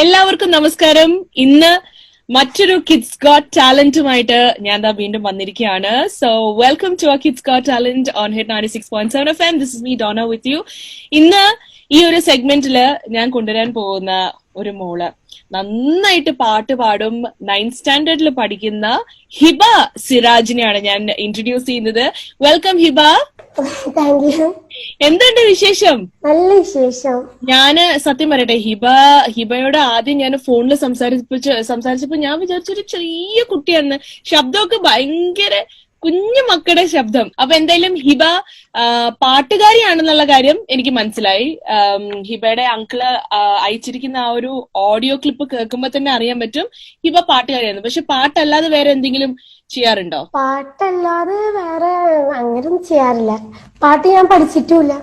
എല്ലാവർക്കും നമസ്കാരം. ഇന്ന് മറ്റൊരു കിഡ്സ് ഗോട്ട് ടാലന്റുമായിട്ട് ഞാൻ വീണ്ടും വന്നിരിക്കുകയാണ്. So welcome to our kids got talent on Hit 96.7 FM. This is me Donna with you. ഇന്ന് ഈ ഒരു സെഗ്മെന്റില് ഞാൻ കൊണ്ടുവരാൻ പോകുന്ന ഒരു മോള് നന്നായിട്ട് പാട്ട് പാടും. 9th സ്റ്റാൻഡേർഡിൽ പഠിക്കുന്ന ഹിബ സിറാജിനെയാണ് ഞാൻ ഇൻട്രൊഡ്യൂസ് ചെയ്യുന്നത്. വെൽക്കം ഹിബ. Thank you. എന്തുണ്ട് വിശേഷം? നല്ല വിശേഷം. ഞാന് സത്യം പറയട്ടെ, ഹിബയോട് ആദ്യം ഞാൻ ഫോണിൽ സംസാരിച്ചപ്പോ ഞാൻ വിചാരിച്ചൊരു ചെറിയ കുട്ടിയാണെന്ന്. ശബ്ദമൊക്കെ ഭയങ്കര കുഞ്ഞു മക്കളുടെ ശബ്ദം. അപ്പൊ എന്തായാലും ഹിബ പാട്ടുകാരിയാണെന്നുള്ള കാര്യം എനിക്ക് മനസ്സിലായി. ഹിബയുടെ അങ്കിള് അയച്ചിരിക്കുന്ന ആ ഒരു ഓഡിയോ ക്ലിപ്പ് കേൾക്കുമ്പോ തന്നെ അറിയാൻ പറ്റും ഹിബ പാട്ടുകാരിയാണ്. പക്ഷെ പാട്ടല്ലാതെ വേറെ എന്തെങ്കിലും ചെയ്യാറുണ്ടോ? പാട്ടല്ലാതെ വേറെ അങ്ങനെയൊന്നും ചെയ്യാറില്ല. പാട്ട് ഞാൻ പഠിച്ചിട്ടുമില്ല.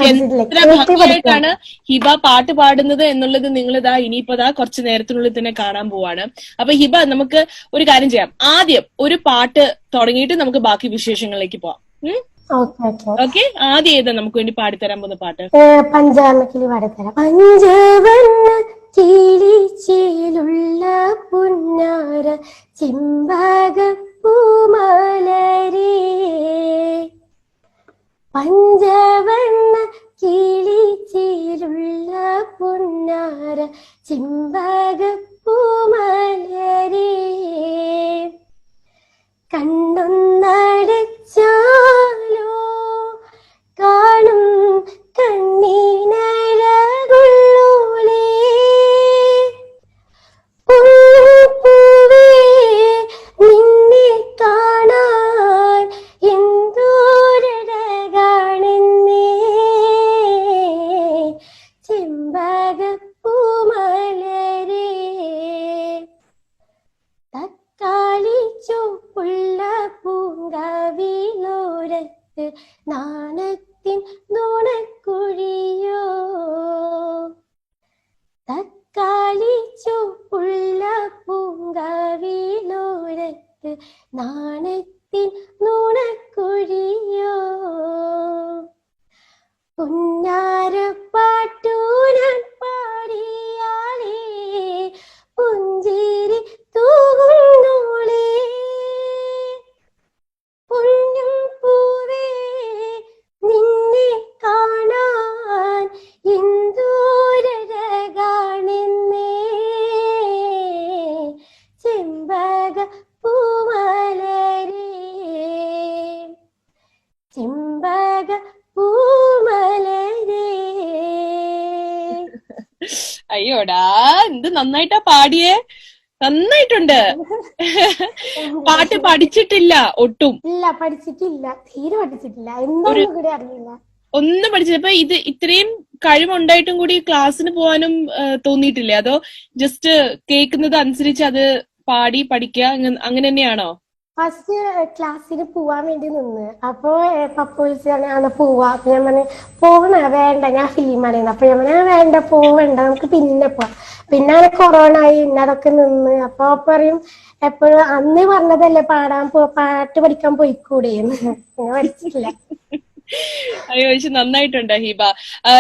എത്ര ഭംഗിയായിട്ടാണ് ഹിബ പാട്ട് പാടുന്നത് എന്നുള്ളത് നിങ്ങൾ ഇനിയിപ്പോ കുറച്ചു നേരത്തിനുള്ളിൽ തന്നെ കാണാൻ പോവാണ്. അപ്പൊ ഹിബ, നമുക്ക് ഒരു കാര്യം ചെയ്യാം. ആദ്യം ഒരു പാട്ട് തുടങ്ങിയിട്ട് നമുക്ക് ബാക്കി വിശേഷങ്ങളിലേക്ക് പോവാം. ഓക്കെ, ആദ്യം ഏതാ നമുക്ക് വേണ്ടി പാടിത്തരാൻ പോകുന്ന പാട്ട്? പഞ്ചവർണ്ണക്കിളി പാടിത്തരാം. പഞ്ചവർണ്ണ കിളിച്ചേലുള്ള പുന്നാര ചിമ്പകപ്പൂമലരേ, പഞ്ചവർണ്ണ കിളിച്ചേലുള്ള പുന്നാര ചിമ്പകപ്പൂമലരേ, കണ്ണൊന്നടച്ചാലോ കാണും കണ്ണീനഴകുള്ളോളേ, പൂവേ നിന്നെ കാണാൻ എന്തോരഴകാണെന്നേ, ചെമ്പകപ്പൂമലരേ, തക്കാളി ചുവപ്പുള്ള പൂങ്കാവിലോരത്ത് നാണത്തിൻ നുണക്കുഴിയോ, തക്കാളി ചുവപ്പുള്ള പൂങ്കാവിലോരത്ത് നാണത്തിൻ നുണക്കുഴിയോ, പുന്നാരപ്പാട്ടു ഞാൻ പാടിയാലേ പുഞ്ചിരി തൂകുന്നോളേ, പൊന്നും പൂവേ നിന്നെ കാണാൻ എന്തോരഴകാണെന്നേ, ചെമ്പകപ്പൂമലരേ, ചെമ്പകപ്പൂമലരേ. അയ്യോടാ, എന്ത് നന്നായിട്ടാ പാടിയേ. നന്നായിട്ടുണ്ട്. പാട്ട് പഠിച്ചിട്ടില്ല ഒട്ടും? ഇല്ല, പഠിച്ചിട്ടില്ല, തീരെ പഠിച്ചിട്ടില്ല. എന്തൊന്നും കൂടി അറിയില്ല. ഒന്നും പഠിച്ചില്ല. ഇത് ഇത്രയും കഴിവുണ്ടായിട്ടും കൂടി ക്ലാസ്സിന് പോകാനും തോന്നിയിട്ടില്ലേ? അതോ ജസ്റ്റ് കേൾക്കുന്നത് അനുസരിച്ച് അത് പാടി പഠിക്കുക അങ്ങനെ തന്നെയാണോ? ഫസ്റ്റ് ക്ലാസ്സിന് പോവാൻ വേണ്ടി നിന്ന്. അപ്പൊ പപ്പ വിളിച്ചാണ് പോവാ. അപ്പൊ ഞാൻ പറഞ്ഞു പോകണ വേണ്ട, ഞാൻ ഫിലിം അറിയുന്നത്. അപ്പൊ ഞാൻ പറഞ്ഞു വേണ്ട, പോവണ്ട, നമുക്ക് പിന്നെ പോവാം. പിന്നെ അങ്ങനെ കൊറോണ ആയി, പിന്നെ അതൊക്കെ നിന്ന്. അപ്പൊ പറയും എപ്പോഴും അന്ന് പറഞ്ഞതല്ലേ പാട്ട് പഠിക്കാൻ പോയിക്കൂടെയെന്ന്. ഞാൻ പഠിച്ചിട്ടില്ല. അയ്യോ, പക്ഷെ നന്നായിട്ടുണ്ട് ഹിബ.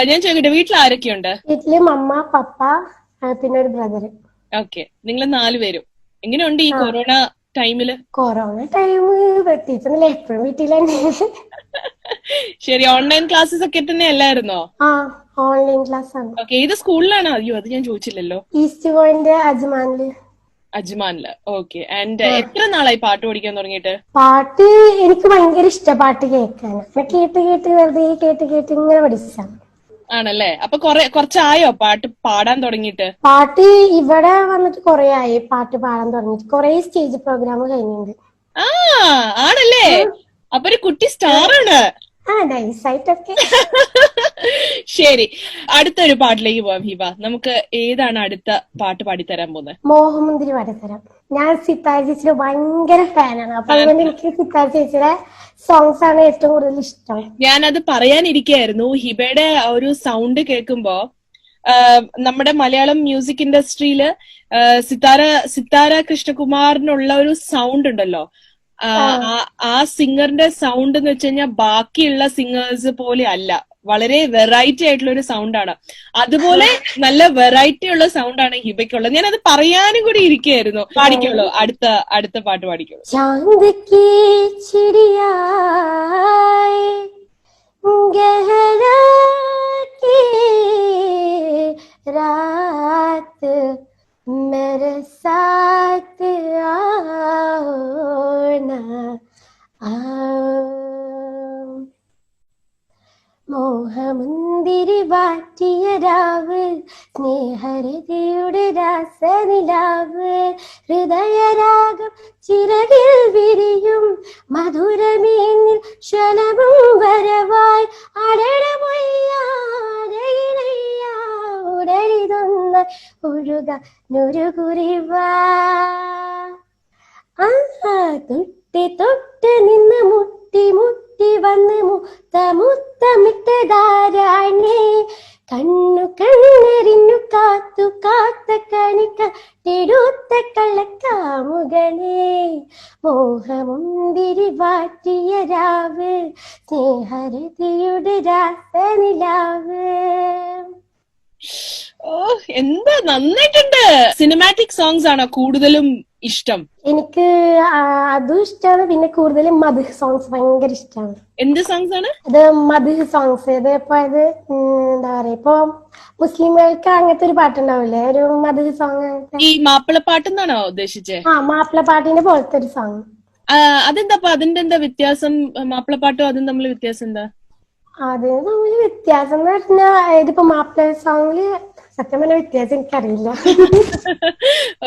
ഞാൻ ചോദിക്കട്ടെ, വീട്ടിൽ ആരൊക്കെയുണ്ട്? വീട്ടില് മമ്മ, പപ്പ, പിന്നെ ഒരു ബ്രദറ്. ഓക്കെ, നിങ്ങൾ 4 പേരും. എങ്ങനെയുണ്ട് ഈ കൊറോണ ടൈമില്? കൊറോണ ടൈം പ്രത്യേകിച്ചൊന്നുമില്ല, എപ്പോഴും വീട്ടിൽ തന്നെ. ശരി, ഓൺലൈൻ ക്ലാസ്സസ് ഒക്കെ തന്നെ അല്ലായിരുന്നോ? ആ, ഓൺലൈൻ ക്ലാസ് ആണ്. ഓക്കെ, ഏത് സ്കൂളിലാണോ? അയ്യോ, അത് ഞാൻ ചോദിച്ചില്ലല്ലോ. ഈസ്റ്റ് പോയിന്റ് അജ്മാനില്. അജ്മാനില്. ഓക്കെ. ആൻഡ് എത്ര നാളായി പാട്ട് പഠിക്കാൻ തുടങ്ങിയിട്ട്? പാട്ട് എനിക്ക് ഭയങ്കര ഇഷ്ട, പാട്ട് കേൾക്കാൻ. കേട്ട് വെറുതെ കേട്ട് ഇങ്ങനെ പഠിച്ചാണ്. ആണല്ലേ? അപ്പൊ കുറച്ചായോ പാട്ട് പാടാൻ തുടങ്ങിയിട്ട്? പാട്ട് ഇവിടെ വന്നിട്ട് കൊറേ ആയി പാട്ട് പാടാൻ തുടങ്ങിയിട്ട്. കൊറേ സ്റ്റേജ് പ്രോഗ്രാം കഴിഞ്ഞിട്ടുണ്ട്. ആ, ആണല്ലേ? അപ്പൊ ഒരു കുട്ടി സ്റ്റാറാണ്. ആ, നൈസായിട്ടൊക്കെ. ശരി, അടുത്തൊരു പാട്ടിലേക്ക് പോവാം ഹിബ. നമുക്ക് ഏതാണ് അടുത്ത പാട്ട് പാടിത്തരാൻ പോകുന്നത്? മോഹമുന്തിരി പാടിത്തരാം. ഞാൻ സിത്താര ചേച്ചിയുടെ ഭയങ്കര ഫാനാണ്. അപ്പൊ അതുകൊണ്ട് എനിക്ക് സിത്താര ചേച്ചിയുടെ സോങ്സ് ആണ് ഏറ്റവും കൂടുതൽ ഇഷ്ടം. ഞാനത് പറയാനിരിക്കായിരുന്നു. ഹിബയുടെ ഒരു സൗണ്ട് കേൾക്കുമ്പോ നമ്മുടെ മലയാളം മ്യൂസിക് ഇൻഡസ്ട്രിയില് സിത്താര കൃഷ്ണകുമാറിനുള്ള ഒരു സൗണ്ട് ഉണ്ടല്ലോ, ആ സിംഗറിന്റെ സൗണ്ട് എന്ന് വെച്ച് കഴിഞ്ഞാൽ ബാക്കിയുള്ള സിംഗേഴ്സ് പോലെ അല്ല. വളരെ വെറൈറ്റി ആയിട്ടുള്ള ഒരു സൗണ്ടാണ്. അതുപോലെ നല്ല വെറൈറ്റി ഉള്ള സൗണ്ടാണ് ഹിബയ്ക്കുള്ളത്. ഞാൻ അത് പറയാനും കൂടി ഇരിക്കുകയായിരുന്നു. പാടിക്കോളൂ, അടുത്ത പാട്ട് പാടിക്കോളൂ. चांद की चिड़ियाए गहरा की रात मेरे साथ आओ ना आओ മോഹമുന്തിരി വാറ്റിയ രാവ് സ്നേഹരതിയുടെ രാസനിലാവ് ഹൃദയരാഗം ചിറകിൽ വിരിയും മധുരമീന്നിൽ ശലഭം വരവായി അടടമൊയ്യാടയിലൊന്ന ഒഴുക നുരുകുറിവാ തൊട്ട് തൊട്ട് നിന്ന് മുട്ടി മുട്ടി വന്ന് മുത്തമിട്ടതാരാണേ കണ്ണു കണ്ണെറിഞ്ഞു കാത്തു കാത്ത കണിക്ക തെടുത്ത കള്ളക്കാമുകളെ മോഹമുന്തിരി വാറ്റിയ രാവ് സ്നേഹരതിയുടെ രാസനിലാവ്. ഓ, എന്താ നന്നായിട്ടുണ്ട്. സിനിമാറ്റിക് സോങ്സ് ആണോ കൂടുതലും ഇഷ്ടം? എനിക്ക് അതും ഇഷ്ടമാണ്, പിന്നെ കൂടുതലും മധുഹ് സോങ്സ് ഭയങ്കര ഇഷ്ടമാണ്. എന്ത് സോങ്സ് ആണ് അത്? മധുഹ് സോങ്സ്. ഇത് ഇപ്പൊ ഇത് എന്താ പറയാ, ഇപ്പൊ മുസ്ലിങ്ങൾക്ക് അങ്ങനത്തെ ഒരു പാട്ടുണ്ടാവില്ലേ, ഒരു മധുഹ് സോങ്. ഈ മാപ്പിളപ്പാട്ടെന്നാണോ ഉദ്ദേശിച്ചേ? ആ, മാപ്പിളപ്പാട്ടിന്റെ പോലത്തെ ഒരു സോങ്. അതെന്താ അതിന്റെ എന്താ വ്യത്യാസം? മാപ്പിളപ്പാട്ടും അതും തമ്മിൽ വ്യത്യാസം എന്താ? അത് തമ്മിൽ വ്യത്യാസം എന്ന് പറഞ്ഞാൽ ഇതിപ്പോ മാപ്പിള സോങ്ങില് സത്യം പറഞ്ഞ വ്യത്യാസം എനിക്കറിയില്ല.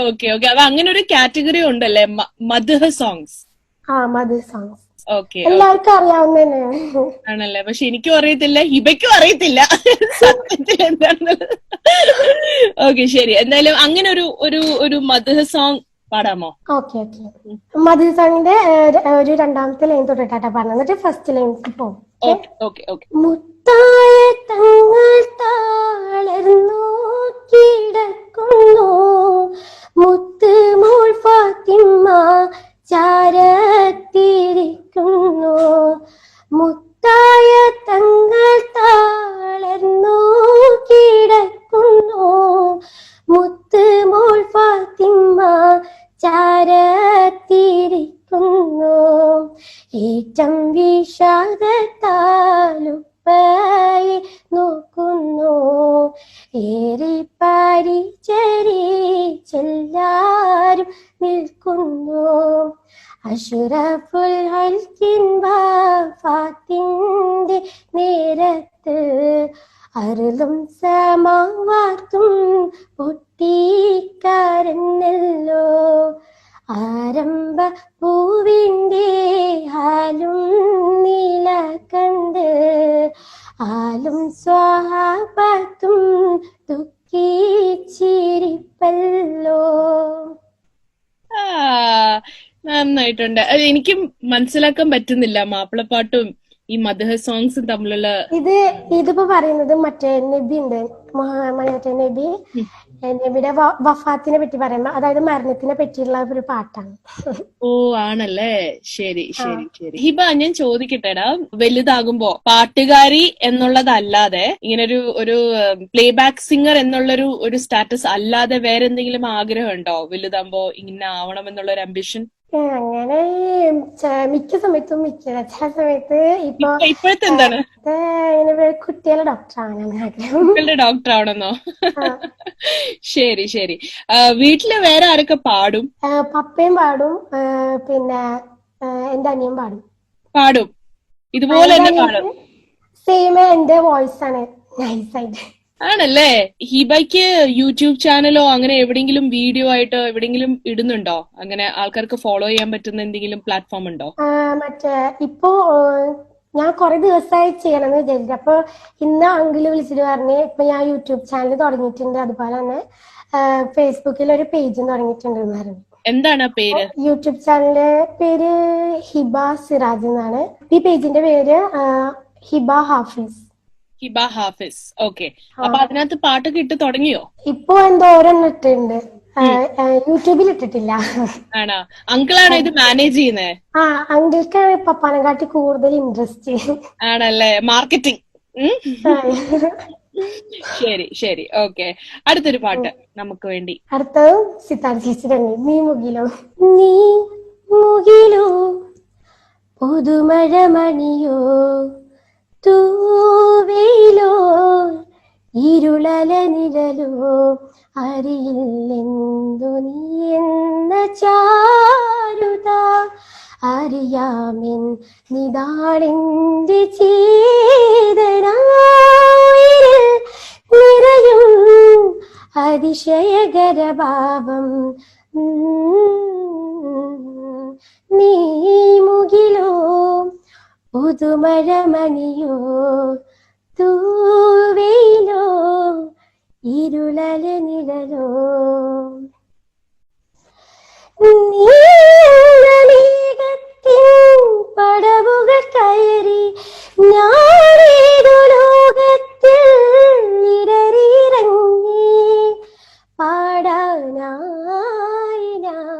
ഓക്കെ ഓക്കെ, അപ്പൊ അങ്ങനെ ഒരു കാറ്റഗറി ഉണ്ടല്ലേ, മധുഹ് സോങ്സ്. ആ, മധുഹ് സോങ്സ് ഓക്കെ, എല്ലാവർക്കും അറിയാവുന്ന തന്നെയാണ്. ആണല്ലേ? പക്ഷെ എനിക്കും അറിയത്തില്ല, ഹിബയ്ക്കും അറിയത്തില്ല സത്യത്തിൽ എന്താണെന്നുള്ളത്. ഓക്കെ, ശരി. എന്തായാലും അങ്ങനെ ഒരു മധുഹ് സോങ് പാടാമോ? Okay okay. മധുഹ് സോങ്ങിന്റെ ഒരു രണ്ടാമത്തെ ലൈൻ തൊട്ടിട്ടാ പറഞ്ഞത്, എന്നിട്ട് ഫസ്റ്റ് ലൈനിലേക്ക് പോകും. മുത്തായ തങ്ങൾ താളർന്നു കിടക്കുന്നു മുത്ത് മോൾ ഫാത്തിമ ചാരത്തിരിക്കുന്നു മുത്തായ തങ്ങൾ താളർന്നു കിടക്കുന്നു മുത്ത് മോൾ ഫാത്തിമ ചാരത്തിരിക്കുന്നു ഏറ്റം വിഷാദത്താലുപ്പായി നോക്കുന്നു ഏറെ പരിചരിച്ചെല്ലാരും നിൽക്കുന്നു അഷ്റഫുൽ ഹൽക്കിൻ വഫാത്തിന്റെ നേരത്ത് അരുളും സമാവാത്തും പൊട്ടിക്കരഞ്ഞല്ലോ ആരംഭ പൂവിന്റെ ഹാലും നീലക്കണ്ട് ആലും സ്വഹാബത്തും ദുഃഖിച്ചിരിപ്പല്ലോ. നന്നായിട്ടുണ്ട്. എനിക്കും മനസ്സിലാക്കാൻ പറ്റുന്നില്ല മാപ്പിളപ്പാട്ടും ഈ മദ്ഹ് സോങ്സും തമ്മിലുള്ള. ഇതിപ്പോ പറയുന്നത് മറ്റേ നബി ഉണ്ട്, മറ്റേ നബിയുടെ വഫാത്തിനെ പറ്റി പറയുമ്പോ, അതായത് മരണത്തിനെ പറ്റിയുള്ള ഒരു പാട്ടാണ്. ഓ, ആണല്ലേ? ശരി ശരി ശരി. ഹിബ, ഞാൻ ചോദിക്കട്ടെടാ, വലുതാകുമ്പോ പാട്ടുകാരി എന്നുള്ളതല്ലാതെ ഇങ്ങനെ ഒരു പ്ലേ ബാക്ക് സിംഗർ എന്നുള്ളൊരു സ്റ്റാറ്റസ് അല്ലാതെ വേറെ എന്തെങ്കിലും ആഗ്രഹം ഉണ്ടോ വലുതാകുമ്പോ ഇങ്ങനെ ആവണം എന്നുള്ള ഒരു അംബിഷൻ? അങ്ങനെ മിക്ക സമയത്തും ചില സമയത്ത് ഇപ്പോഴത്തെ എന്താണ്? കുട്ടികളുടെ ഡോക്ടറാണ് ആഗ്രഹം. കുട്ടികളുടെ ഡോക്ടർ ആവണമെന്നോ? ശരി ശരി. വീട്ടില് വേറെ ആരൊക്കെ പാടും? പപ്പയും പാടും, പിന്നെ എന്റെ അനിയൻ പാടും. ഇതുപോലെ തന്നെ പാടും? സെയിം എന്റെ വോയിസ് ആണ്, നൈസായിട്ട്. ആണല്ലേ? ഹിബയ്ക്ക് യൂട്യൂബ് ചാനലോ അങ്ങനെ എവിടെയെങ്കിലും വീഡിയോ ആയിട്ട് എവിടെയെങ്കിലും ഇടുന്നുണ്ടോ? അങ്ങനെ ആൾക്കാർക്ക് ഫോളോ ചെയ്യാൻ പറ്റുന്ന എന്തെങ്കിലും പ്ലാറ്റ്ഫോം ഉണ്ടോ? മറ്റേ ഇപ്പോ ഞാൻ കുറെ ദിവസമായി ചെയ്യണമെന്ന് വിചാരിച്ചു. അപ്പൊ ഇന്ന് അങ്കിള് വിളിച്ചിട്ട് പറഞ്ഞ് ഇപ്പൊ ഞാൻ യൂട്യൂബ് ചാനൽ തുടങ്ങിയിട്ടുണ്ട്, അതുപോലെ തന്നെ ഫേസ്ബുക്കിൽ ഒരു പേജും തുടങ്ങിയിട്ടുണ്ട് എന്ന് പറഞ്ഞു. എന്താണ് പേര്? യൂട്യൂബ് ചാനലിന്റെ പേര് ഹിബ സിറാജ് എന്നാണ്. ഈ പേജിന്റെ പേര് ഹിബ ഹാഫിസ്. ഹിബ ഹാഫിസ്. ഓക്കെ. അപ്പൊ അതിനകത്ത് പാട്ടൊക്കെ ഇട്ട് തുടങ്ങിയോ? ഇപ്പൊ എന്തോ ഓരോന്നും ഇട്ടുണ്ട്, യൂട്യൂബിൽ ഇട്ടിട്ടില്ല. ആണോ? അങ്കിളാണോ ഇത് മാനേജ് ചെയ്യുന്നത്? അങ്കിൾക്കാണ് പപ്പാനെക്കാട്ടി കൂടുതൽ ഇൻട്രസ്റ്റ്. ആണല്ലേ? മാർക്കറ്റിംഗ്. ശരി ശരി, ഓക്കെ. അടുത്തൊരു പാട്ട് നമുക്ക് വേണ്ടി. അടുത്തത് സിത്താര ചേച്ചി തന്നെ, നീ മുകിലോ. നീ മുകിലോ പുതുമഴമണിയോ തൂവയിലോ ഇരുളല നിഴലോ അറിയില്ലെന്തു നീ എന്ന ചാരുത അറിയാമെൻ നിതാണെന്റെ ചേതന നിറയും അതിശയകരഭാവം. നീ മുകിലോ പുതുമഴമണിയോ തൂവയിലോ ഇരുളല നിഴലോ നീലമേഘത്തിൻ പടവുകൾ കയറി ഞാനേതോ ലോകത്തിൽ ഇടറിയിറങ്ങി പാടാനായി ഞാൻ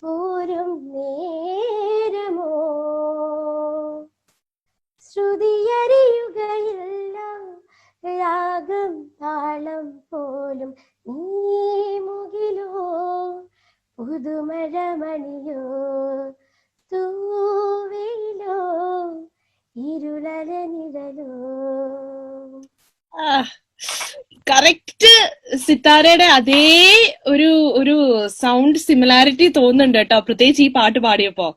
പോരും നേരമോ ശ്രുതിയറിയുകയില്ല രാഗം താളം പോലും. നീ മുകിലോ പുതുമഴമണിയോ തൂവയിലോ ഇരുളല നിഴലോ. കറക്റ്റ് സിത്താരയുടെ അതേ ഒരു ഒരു സൗണ്ട് സിമിലാരിറ്റി തോന്നുന്നുണ്ട് കേട്ടോ, പ്രത്യേകിച്ച് ഈ പാട്ട് പാടിയപ്പോ.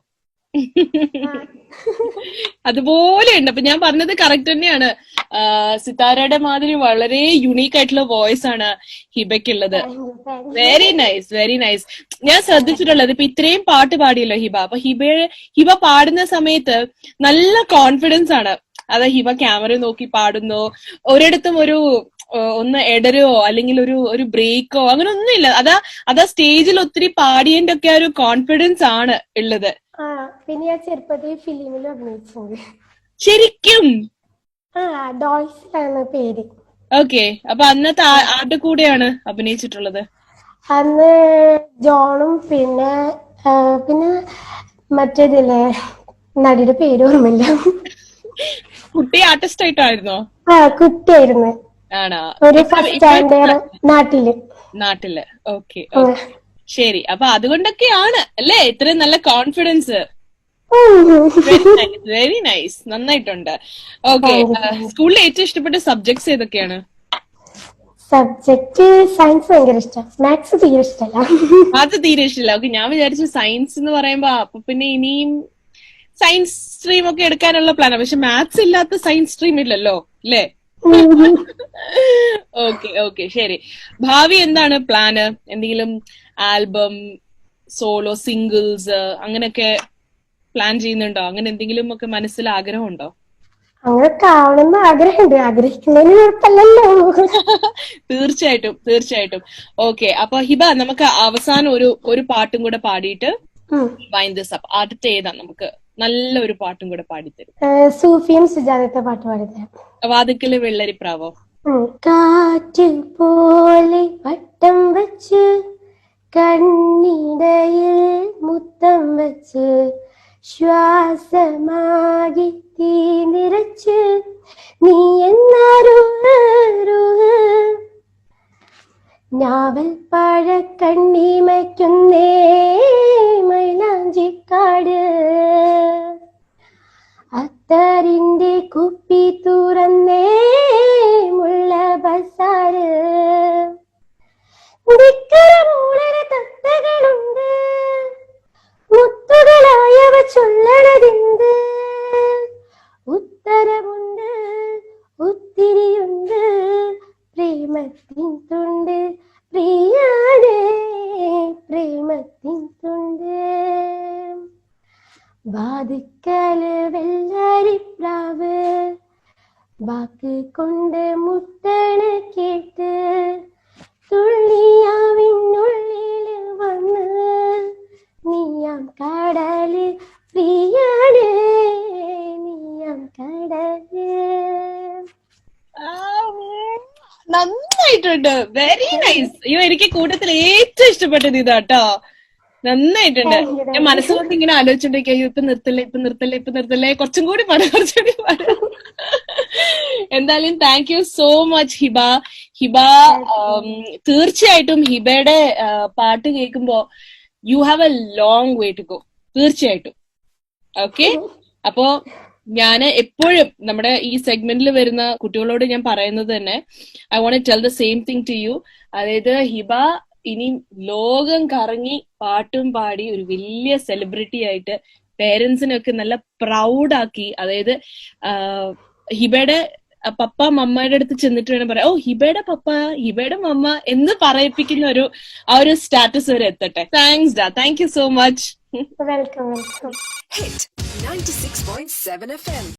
അതുപോലെ ഉണ്ട്. അപ്പൊ ഞാൻ പറഞ്ഞത് കറക്റ്റ് തന്നെയാണ്. സിത്താരയുടെ മാതിരി വളരെ യുണീക്ക് ആയിട്ടുള്ള വോയിസ് ആണ് ഹിബയ്ക്കുള്ളത്. Very nice, very nice. ഞാൻ ശ്രദ്ധിച്ചിട്ടുള്ളത്, ഇപ്പൊ ഇത്രയും പാട്ട് പാടിയല്ലോ ഹിബ, അപ്പൊ ഹിബ പാടുന്ന സമയത്ത് നല്ല കോൺഫിഡൻസ് ആണ്. അത് ഹിബ ക്യാമറ നോക്കി പാടുന്നു, ഒരിടത്തും ഒന്ന് എടരോ അല്ലെങ്കിൽ ഒരു ബ്രേക്കോ അങ്ങനെ ഒന്നുമില്ല. അതാ സ്റ്റേജിൽ ഒത്തിരി പാടിയതിന്റെ ഒക്കെ ഒരു കോൺഫിഡൻസ് ആണ് ഉള്ളത്. പിന്നെ ഞാൻ ചെറുപ്പത്തിൽ ഫിലിമിൽ അഭിനയിച്ചത്. ശരിക്കും? ഡോൾസിലാണ് പേര്. ഓക്കെ. അപ്പൊ അന്നത്തെ ആരുടെ കൂടെയാണ് അഭിനയിച്ചിട്ടുള്ളത്? അന്ന് ജോണും പിന്നെ മറ്റേതില്ലേ, നടിയുടെ പേര് ഓർമ്മയില്ല. കുട്ടി ആർട്ടിസ്റ്റ് ആയിട്ടായിരുന്നോ? കുട്ടിയായിരുന്നു. ആണോ? ഒരു ഫസ്റ്റ് സ്റ്റാൻഡേർഡ് നാട്ടില്. ഓക്കെ. ശരി. അപ്പൊ അതുകൊണ്ടൊക്കെയാണ് അല്ലേ ഇത്രയും നല്ല കോൺഫിഡൻസ്. വെരി നൈസ്, നന്നായിട്ടുണ്ട്. ഓക്കെ. സ്കൂളിൽ ഏറ്റവും ഇഷ്ടപ്പെട്ട സബ്ജക്ട്സ് ഏതൊക്കെയാണ്? സബ്ജക്ട് സയൻസ് ഭയങ്കര ഇഷ്ടം, മാത്സ് തീരെ ഇഷ്ടമല്ല. അത് തീരെ ഇഷ്ടമില്ല. ഓക്കെ. ഞാൻ വിചാരിച്ചു സയൻസ് എന്ന് പറയുമ്പോ അപ്പൊ പിന്നെ ഇനിയും സയൻസ് സ്ട്രീം ഒക്കെ എടുക്കാനുള്ള പ്ലാനാണ്. പക്ഷെ മാത്സ് ഇല്ലാത്ത സയൻസ് സ്ട്രീം ഇല്ലല്ലോ അല്ലേ? ഓക്കെ ഓക്കെ, ശരി. ഭാവി എന്താണ് പ്ലാന്? എന്തെങ്കിലും ആൽബം, സോളോ, സിംഗിൾസ് അങ്ങനെയൊക്കെ പ്ലാൻ ചെയ്യുന്നുണ്ടോ? അങ്ങനെ എന്തെങ്കിലും ഒക്കെ മനസ്സിൽ ആഗ്രഹമുണ്ടോ? അങ്ങനൊക്കെ ആവണമെന്ന് ആഗ്രഹമുണ്ട്, ആഗ്രഹിക്കുന്നതിന് കുഴപ്പമില്ലല്ലോ. തീർച്ചയായിട്ടും, തീർച്ചയായിട്ടും. ഓക്കെ. അപ്പൊ ഹിബ, നമുക്ക് അവസാനം ഒരു പാട്ടും കൂടെ പാടിയിട്ട് വൈൻഡ് ദിസ് അപ്പ്. അടുത്ത ഏതാ നമുക്ക് നല്ലൊരു പാട്ടും കൂടെ പാടിത്തരും? സൂഫിയും സുജാതത്തെ പാട്ട് പാടിത്തരാം. വാതിക്കല് വെള്ളരിപ്രാവോ? കാറ്റ് പോലെ വട്ടം വെച്ച് കണ്ണിടയിൽ മുത്തം വെച്ച് ശ്വാസമാകി തീ നിറച്ച് നീ എന്നാരുഹ് ഞാവൽ പഴ കണ്ണീമയ്ക്കുന്നേ മൈലാഞ്ചിക്കാട് അത്തറിന്റെ കുപ്പി തുറന്നേ മുള്ള ബസാറ് ദിക്കരമൂളര തത്തകളുണ്ട് മുത്തുകളായവ ചൊല്ലണതിന്ത് ഉത്തരമുണ്ട് ഒത്തിരിയുണ്ട് പ്രേമത്തിൻ തുണ്ട് പ്രിയാണേ പ്രേമത്തിൻ തുണ്ട് വാതിക്കല് വെള്ളരിപ്രാവ് വാക്ക് കൊണ്ട് മുട്ടണ കേട്ട് തുള്ളിയാവിനുള്ളില് വന്ന് നീയാം കടല് പ്രിയാണേ നീയാം കടല്. നന്നായിട്ടുണ്ട്, വെരി നൈസ്. അയ്യോ, എനിക്ക് കൂട്ടത്തിൽ ഏറ്റവും ഇഷ്ടപ്പെട്ടത് ഇതാട്ടോ. നന്നായിട്ടുണ്ട്. Thank you, ഞാൻ thank you. മനസ്സുകൊണ്ട് ഇങ്ങനെ ആലോചിച്ചോണ്ടിരിക്കും, അയ്യോ ഇപ്പൊ നിർത്തല്ലേ, കുറച്ചും കൂടി പാടാം. എന്തായാലും thank you so much Hiba. Hiba തീർച്ചയായിട്ടും ഹിബയുടെ പാട്ട് കേൾക്കുമ്പോ you have a long way to go, തീർച്ചയായിട്ടും. ഓക്കെ, അപ്പോ ഞാന് എപ്പോഴും നമ്മുടെ ഈ സെഗ്മെന്റിൽ വരുന്ന കുട്ടികളോട് ഞാൻ പറയുന്നത് തന്നെ, I won't tell the same thing to you. അതായത് ഹിബ ഇനി ലോകം കറങ്ങി പാട്ടും പാടി ഒരു വലിയ സെലിബ്രിറ്റി ആയിട്ട് പേരൻസിനൊക്കെ നല്ല പ്രൗഡാക്കി, അതായത് ഹിബയുടെ പപ്പ മമ്മയുടെ അടുത്ത് ചെന്നിട്ട് വേണം പറയാം, ഓ ഹിബയുടെ പപ്പ, ഹിബയുടെ മമ്മ എന്ന് പറയിപ്പിക്കുന്ന ആ ഒരു സ്റ്റാറ്റസ് വരെ എത്തട്ടെ. താങ്ക്സ് ഡാ, thank you so much. Welcome. Hit 96.7 FM.